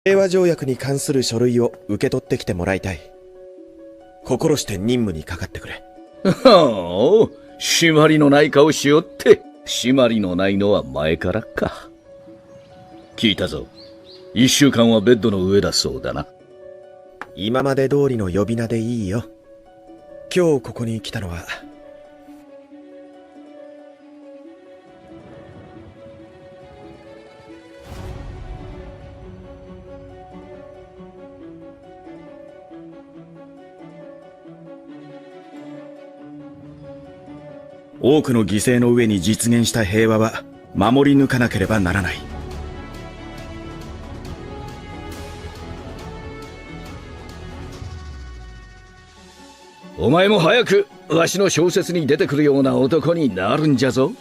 平和条約に関する書類を受け取ってきてもらいたい。心して任務にかかってくれ。はあ、締まりのない顔しよって。締まりのないのは前からか。聞いたぞ。1週間はベッドの上だそうだな。今まで通りの呼び名でいいよ。今日ここに来たのは、多くの犠牲の上に実現した平和は守り抜かなければならない。お前も早くわしの小説に出てくるような男になるんじゃぞ。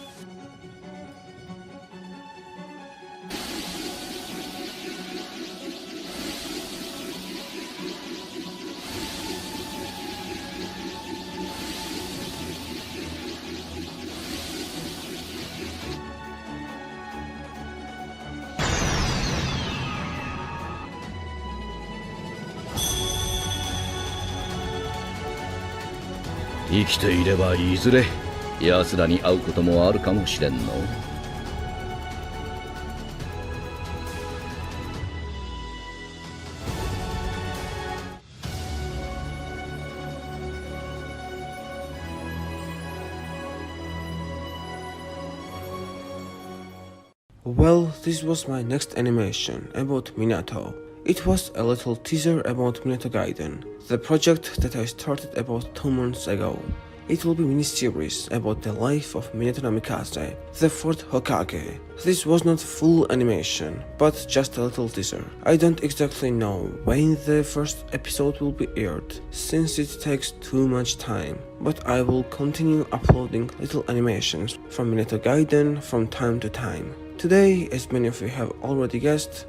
生きていればいずれ奴らに会うこともあるかもしれんの。Well, this was my next animation about Minato. It was a little teaser about Minato Gaiden, the project that I started about 2 months ago. It will be a mini-series about the life of Minato Namikaze, the 4th Hokage. This was not full animation, but just a little teaser. I don't exactly know when the first episode will be aired, since it takes too much time, but I will continue uploading little animations from Minato Gaiden from time to time. Today, as many of you have already guessed,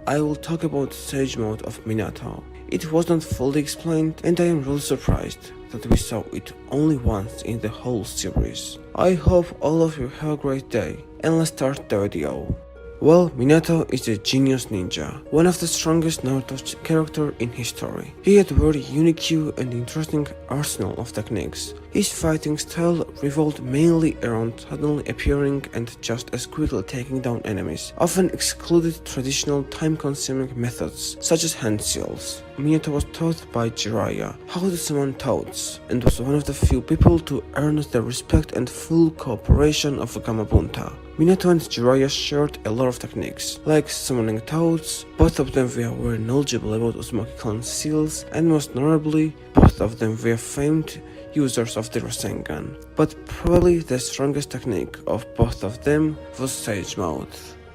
I will talk about Sage Mode of Minato. It was not fully explained, and I am really surprised that we saw it only once in the whole series. I hope all of you have a great day, and let's start the video. Well, Minato is a genius ninja, one of the strongest Naruto characters in history. He had a very unique and interesting arsenal of techniques. His fighting style revolved mainly around suddenly appearing and just as quickly taking down enemies, often excluded traditional time-consuming methods such as hand seals. Minato was taught by Jiraiya how to summon toads, and was one of the few people to earn the respect and full cooperation of Gamabunta. Minato and Jiraiya shared a lot of techniques, like summoning toads. Both of them were very knowledgeable about Uzumaki clan seals, and most notably, both of them were famed users of the Rasengan. But probably the strongest technique of both of them was Sage Mode,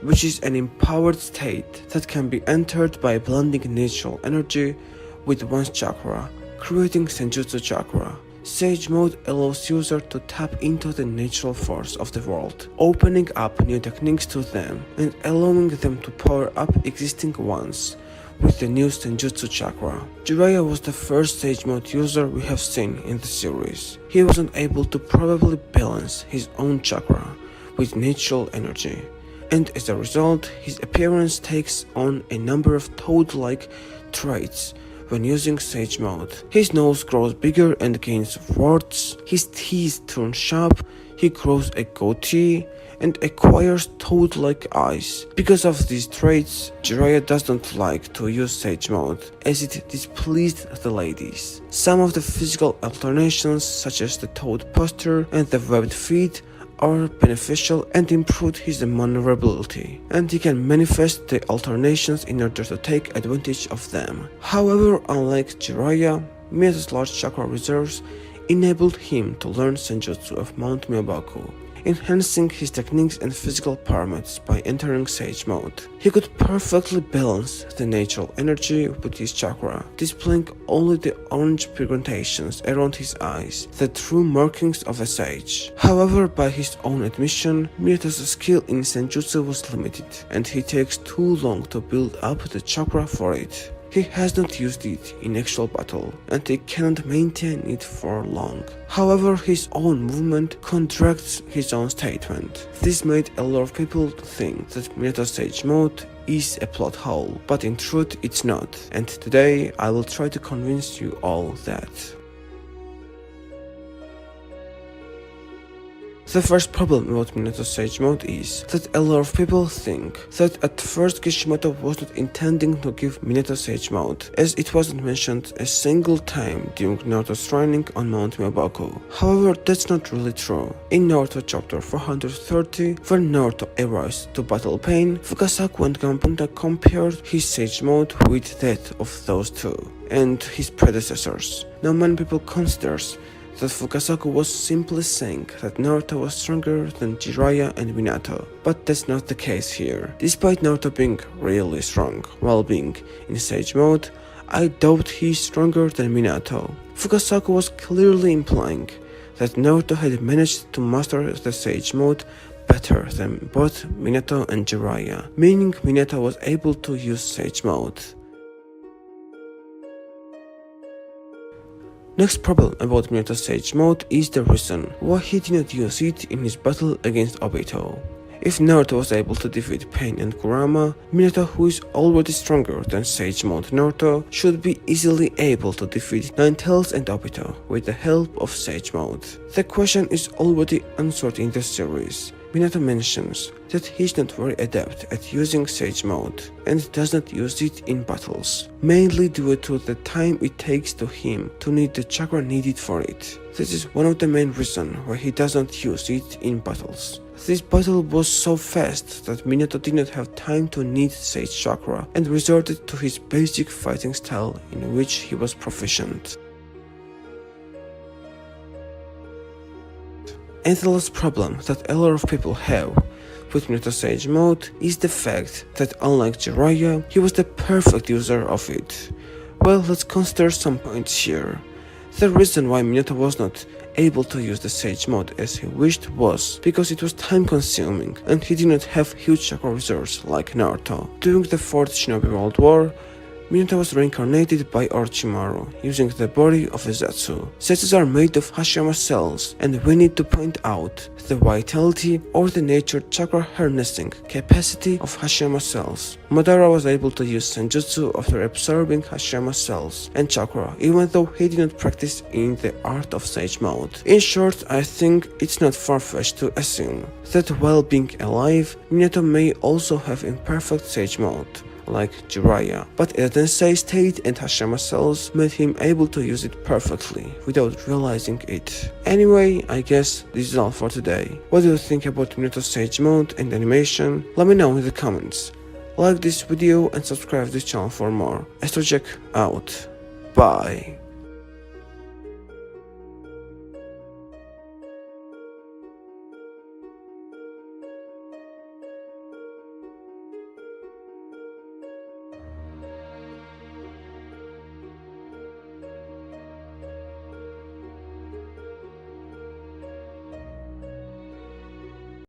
which is an empowered state that can be entered by blending natural energy with one's chakra, creating Senjutsu chakra. Sage Mode allows user to tap into the natural force of the world, opening up new techniques to them and allowing them to power up existing ones with the new Senjutsu chakra. Jiraiya was the first Sage Mode user we have seen in the series. He wasn't able to properly balance his own chakra with natural energy, and as a result, his appearance takes on a number of toad-like traits when using Sage Mode. His nose grows bigger and gains warts, his teeth turn sharp, he grows a goatee, and acquires toad-like eyes. Because of these traits, Jiraiya does not like to use Sage Mode, as it displeased the ladies. Some of the physical alternations, such as the toad posture and the webbed feet, are beneficial and improve his maneuverability, and he can manifest the alternations in order to take advantage of them. However, unlike Jiraiya, Minato's large chakra reserves enabled him to learn Senjutsu of Mount Myoboku, enhancing his techniques and physical parameters by entering Sage Mode. He could perfectly balance the natural energy with his chakra, displaying only the orange pigmentations around his eyes, the true markings of a sage. However, by his own admission, Minato's skill in Senjutsu was limited, and he takes too long to build up the chakra for it. He has not used it in actual battle, and he cannot maintain it for long. However, his own movement contradicts his own statement. This made a lot of people think that Minato's Sage Mode is a plot hole, but in truth it's not, and today I will try to convince you all that. The first problem about Minato's Sage Mode is that a lot of people think that at first Kishimoto was not intending to give Minato Sage Mode, as it wasn't mentioned a single time during Naruto's training on Mount Myoboku. However, that's not really true. In Naruto chapter 430, when Naruto arrives to Battle Pain, Fukasaku and Gamabunta compared his Sage Mode with that of those two and his predecessors. Now many people considers that Fukasaku was simply saying that Naruto was stronger than Jiraiya and Minato, but that's not the case here. Despite Naruto being really strong while being in Sage Mode, I doubt he's stronger than Minato. Fukasaku was clearly implying that Naruto had managed to master the Sage Mode better than both Minato and Jiraiya, meaning Minato was able to use Sage Mode. Next problem about Minato's Sage Mode is the reason why he did not use it in his battle against Obito. If Naruto was able to defeat Pain and Kurama, Minato, who is already stronger than Sage Mode Naruto, should be easily able to defeat Ninetales and Obito with the help of Sage Mode. The question is already answered in the series. Minato mentions that he's not very adept at using Sage Mode and does not use it in battles, mainly due to the time it takes to him to need the chakra needed for it. This is one of the main reasons why he does not use it in battles. This battle was so fast that Minato did not have time to need Sage Chakra and resorted to his basic fighting style in which he was proficient. And the last problem that a lot of people have with Minato's Sage Mode is the fact that unlike Jiraiya, he was the perfect user of it. Well, let's consider some points here. The reason why Minato was not able to use the Sage Mode as he wished was because it was time consuming and he did not have huge chakra reserves like Naruto. During the 4th Shinobi World War, Minato was reincarnated by Orochimaru using the body of a Zetsu. Zetsus are made of Hashirama cells, and we need to point out the vitality or the nature chakra harnessing capacity of Hashirama cells. Madara was able to use Senjutsu after absorbing Hashirama cells and chakra, even though he did not practice in the art of Sage Mode. In short, I think it's not far-fetched to assume that while being alive, Minato may also have imperfect Sage Mode, like Jiraiya, but a Tensei state and Hashirama cells made him able to use it perfectly without realizing it. Anyway, I guess this is all for today. What do you think about Minato's Sage Mode and animation? Let me know in the comments. Like this video and subscribe to this channel for more. Astrojack out. Bye.